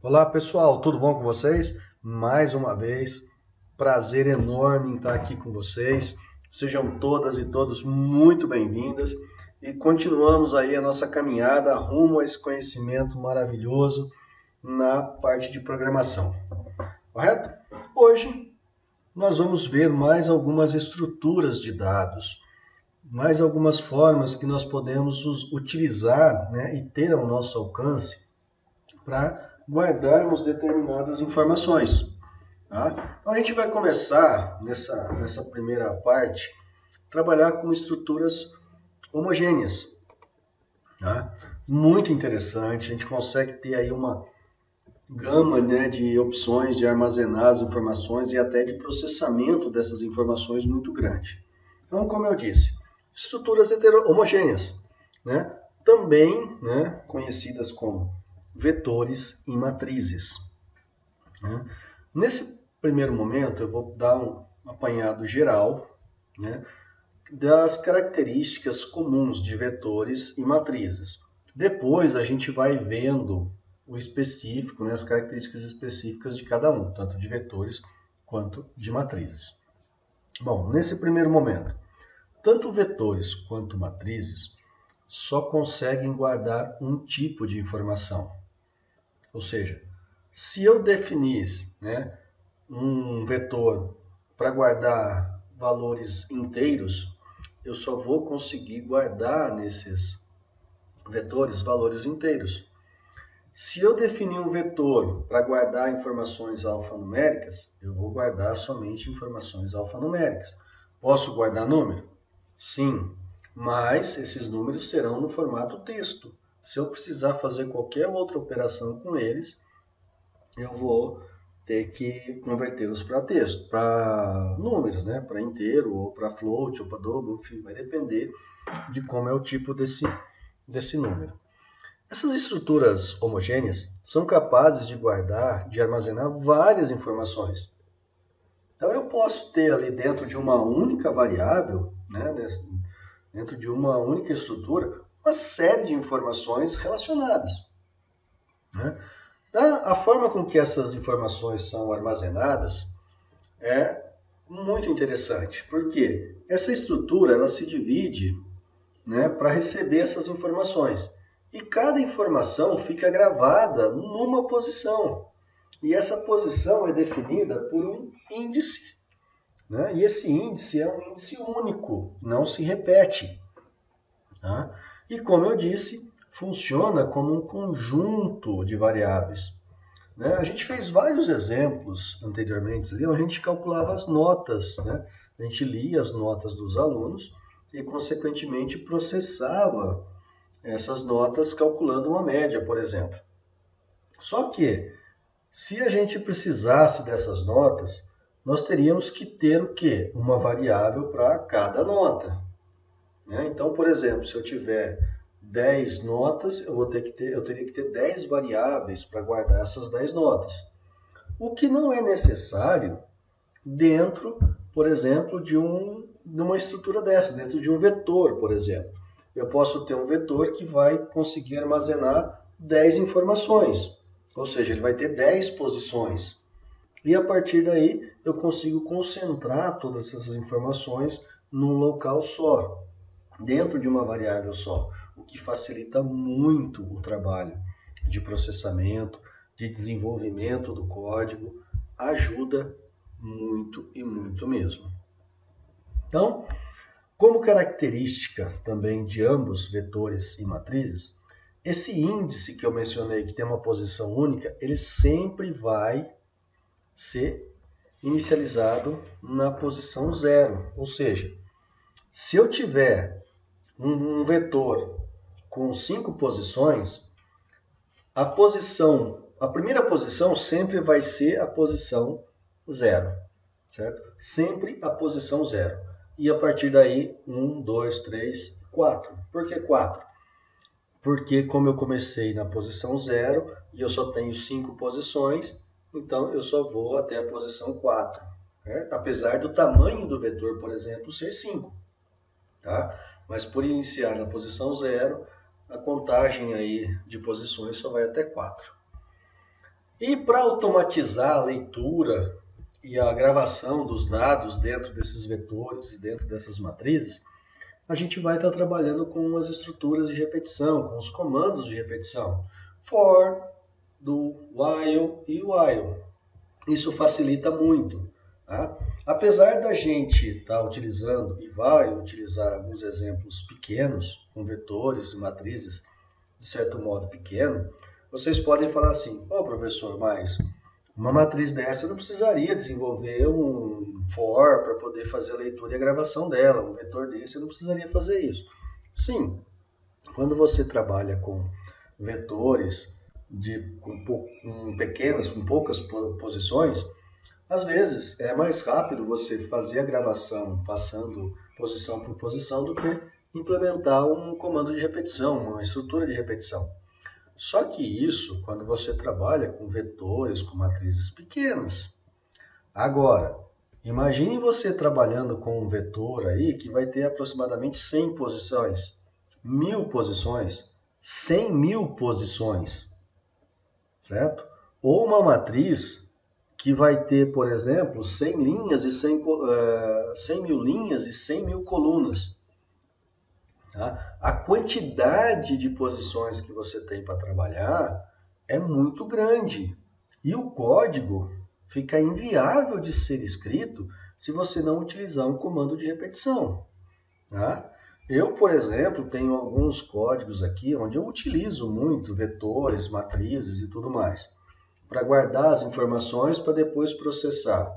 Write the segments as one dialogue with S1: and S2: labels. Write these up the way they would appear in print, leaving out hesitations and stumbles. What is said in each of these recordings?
S1: Olá pessoal, tudo bom com vocês? Mais uma vez, prazer enorme em estar aqui com vocês. Sejam todas e todos muito bem-vindas e continuamos aí a nossa caminhada rumo a esse conhecimento maravilhoso na parte de programação, correto? Hoje nós vamos ver mais algumas estruturas de dados, mais algumas formas que nós podemos utilizar, né, e ter ao nosso alcance para guardarmos determinadas informações. Tá? Então a gente vai começar nessa primeira parte trabalhar com estruturas homogêneas. Tá? Muito interessante, a gente consegue ter aí uma gama, né, de opções de armazenar as informações e até de processamento dessas informações muito grande. Então, como eu disse, estruturas homogêneas, né, também, né, conhecidas como vetores e matrizes. Né? Nesse primeiro momento, eu vou dar um apanhado geral, né, das características comuns de vetores e matrizes. Depois a gente vai vendo o específico, né, as características específicas de cada um, tanto de vetores quanto de matrizes. Bom, nesse primeiro momento, tanto vetores quanto matrizes só conseguem guardar um tipo de informação. Ou seja, se eu definisse, né, um vetor para guardar valores inteiros, eu só vou conseguir guardar nesses vetores valores inteiros. Se eu definir um vetor para guardar informações alfanuméricas, eu vou guardar somente informações alfanuméricas. Posso guardar número? Sim, mas esses números serão no formato texto. Se eu precisar fazer qualquer outra operação com eles, eu vou ter que convertê-los para texto, para números, né? Para inteiro, ou para float, ou para double, enfim, vai depender de como é o tipo desse número. Essas estruturas homogêneas são capazes de guardar, de armazenar várias informações. Então eu posso ter ali dentro de uma única variável, né, dentro de uma única estrutura, uma série de informações relacionadas. Né? A forma com que essas informações são armazenadas é muito interessante, porque essa estrutura ela se divide, né, para receber essas informações. E cada informação fica gravada numa posição. E essa posição é definida por um índice. Né? E esse índice é um índice único, não se repete. Tá? E como eu disse, funciona como um conjunto de variáveis. Né? A gente fez vários exemplos anteriormente, onde a gente calculava as notas, né? A gente lia as notas dos alunos e, consequentemente, processava essas notas calculando uma média, por exemplo. Só que, se a gente precisasse dessas notas, nós teríamos que ter o quê? Uma variável para cada nota. Né? Então, por exemplo, se eu tiver 10 notas, eu teria que ter 10 variáveis para guardar essas 10 notas. O que não é necessário dentro, por exemplo, de uma estrutura dessa, dentro de um vetor, por exemplo. Eu posso ter um vetor que vai conseguir armazenar 10 informações, ou seja, ele vai ter 10 posições. E a partir daí eu consigo concentrar todas essas informações num local só, dentro de uma variável só, o que facilita muito o trabalho de processamento, de desenvolvimento do código, ajuda muito e muito mesmo. Então, como característica também de ambos vetores e matrizes, esse índice que eu mencionei, que tem uma posição única, ele sempre vai ser inicializado na posição zero. Ou seja, se eu tiver um vetor com 5 posições, a primeira posição sempre vai ser a posição zero, certo? Sempre a posição zero. E a partir daí, 1, 2, 3, 4. Por que 4? Porque como eu comecei na posição zero e eu só tenho 5 posições, então eu só vou até a posição 4. Né? Apesar do tamanho do vetor, por exemplo, ser 5. Tá? Mas por iniciar na posição zero, a contagem aí de posições só vai até 4. E para automatizar a leitura e a gravação dos dados dentro desses vetores e dentro dessas matrizes, a gente vai estar trabalhando com as estruturas de repetição, com os comandos de repetição. For, do, while e while. Isso facilita muito. Tá? Apesar da gente estar utilizando, e vai utilizar alguns exemplos pequenos, com vetores e matrizes, de certo modo pequeno, vocês podem falar assim, professor, mas uma matriz dessa eu não precisaria desenvolver um for para poder fazer a leitura e a gravação dela, um vetor desse eu não precisaria fazer isso. Sim, quando você trabalha com vetores com poucas posições, às vezes é mais rápido você fazer a gravação passando posição por posição do que implementar um comando de repetição, uma estrutura de repetição. Só que isso quando você trabalha com vetores, com matrizes pequenas. Agora, imagine você trabalhando com um vetor aí que vai ter aproximadamente 100 posições, 1000 posições, 100.000 posições, certo? Ou uma matriz que vai ter, por exemplo, 100 linhas e 100.000 linhas e 100.000 colunas. Tá? A quantidade de posições que você tem para trabalhar é muito grande. E o código fica inviável de ser escrito se você não utilizar um comando de repetição. Tá? Eu, por exemplo, tenho alguns códigos aqui onde eu utilizo muito vetores, matrizes e tudo mais, para guardar as informações para depois processar,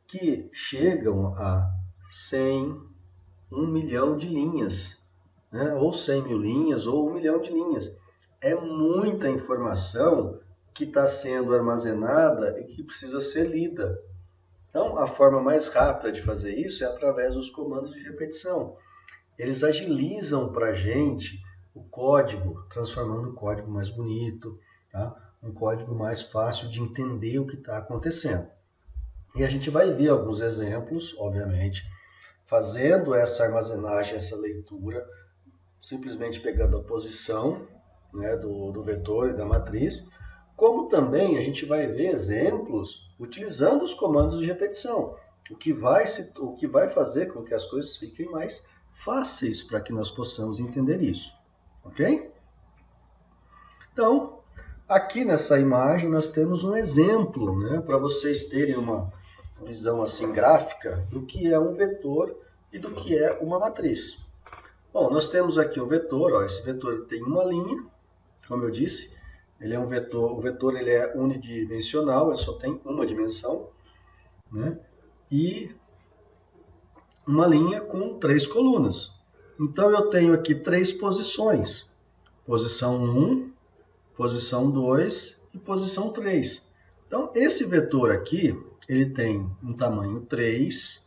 S1: que chegam a 100, 1 milhão de linhas, né? Ou 100.000 linhas, ou 1 milhão de linhas. É muita informação que está sendo armazenada e que precisa ser lida. Então, a forma mais rápida de fazer isso é através dos comandos de repetição. Eles agilizam para a gente o código, transformando o código mais bonito, tá? Um código mais fácil de entender o que está acontecendo. E a gente vai ver alguns exemplos, obviamente, fazendo essa armazenagem, essa leitura, simplesmente pegando a posição, né, do vetor e da matriz, como também a gente vai ver exemplos utilizando os comandos de repetição, o que vai fazer com que as coisas fiquem mais fáceis para que nós possamos entender isso, ok? Então, aqui nessa imagem nós temos um exemplo, né, para vocês terem uma visão assim gráfica do que é um vetor e do que é uma matriz. Bom, nós temos aqui um vetor, ó, esse vetor tem uma linha, como eu disse, ele é um vetor, o vetor ele é unidimensional, ele só tem uma dimensão, né, e uma linha com 3 colunas. Então eu tenho aqui 3 posições, posição 1, posição 2 e posição 3. Então esse vetor aqui, ele tem um tamanho 3,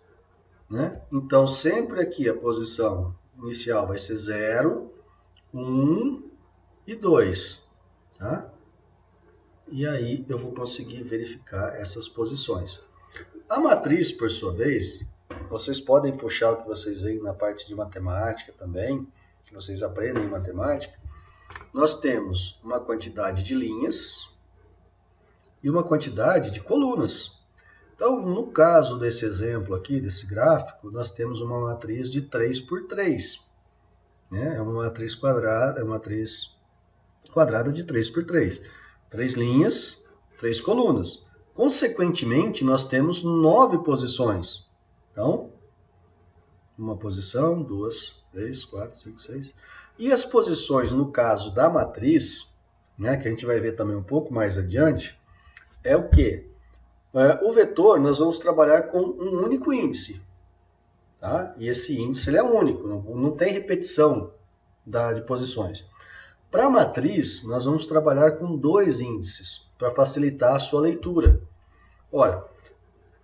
S1: né? Então sempre aqui a posição inicial vai ser 0, 1 e 2. Tá? E aí eu vou conseguir verificar essas posições. A matriz, por sua vez, vocês podem puxar o que vocês veem na parte de matemática também, que vocês aprendem em matemática. Nós temos uma quantidade de linhas e uma quantidade de colunas. Então, no caso desse exemplo aqui, desse gráfico, nós temos uma matriz de 3 por 3. Né? É uma matriz quadrada de 3 por 3. 3 linhas, 3 colunas. Consequentemente, nós temos 9 posições. Então, uma posição, 2, 3, 4, 5, 6. E as posições, no caso da matriz, né, que a gente vai ver também um pouco mais adiante, é o quê? O vetor, nós vamos trabalhar com um único índice. Tá? E esse índice ele é único, não tem repetição de posições. Para a matriz, nós vamos trabalhar com 2 índices, para facilitar a sua leitura. Olha,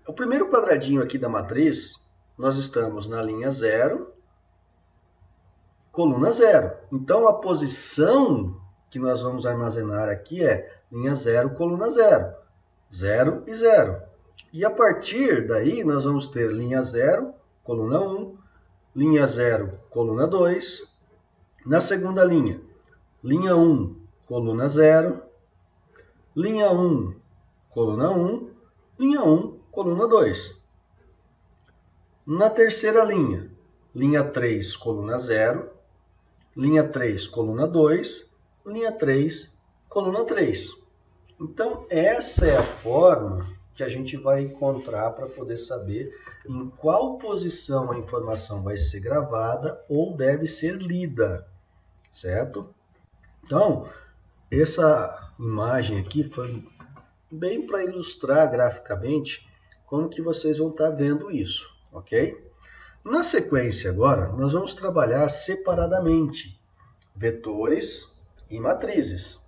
S1: o primeiro quadradinho aqui da matriz, nós estamos na linha 0, coluna 0. Então, a posição que nós vamos armazenar aqui é linha 0, coluna 0. 0 e 0. E a partir daí, nós vamos ter linha 0, coluna 1, linha 0, coluna 2. Na segunda linha, linha 1, coluna 0, linha 1, coluna 1, linha 1, coluna 2. Na terceira linha, linha 3, coluna 0, linha 3, coluna 2, linha 3, coluna 3. Então, essa é a forma que a gente vai encontrar para poder saber em qual posição a informação vai ser gravada ou deve ser lida, certo? Então, essa imagem aqui foi bem para ilustrar graficamente como que vocês vão estar vendo isso, ok? Na sequência agora, nós vamos trabalhar separadamente vetores e matrizes.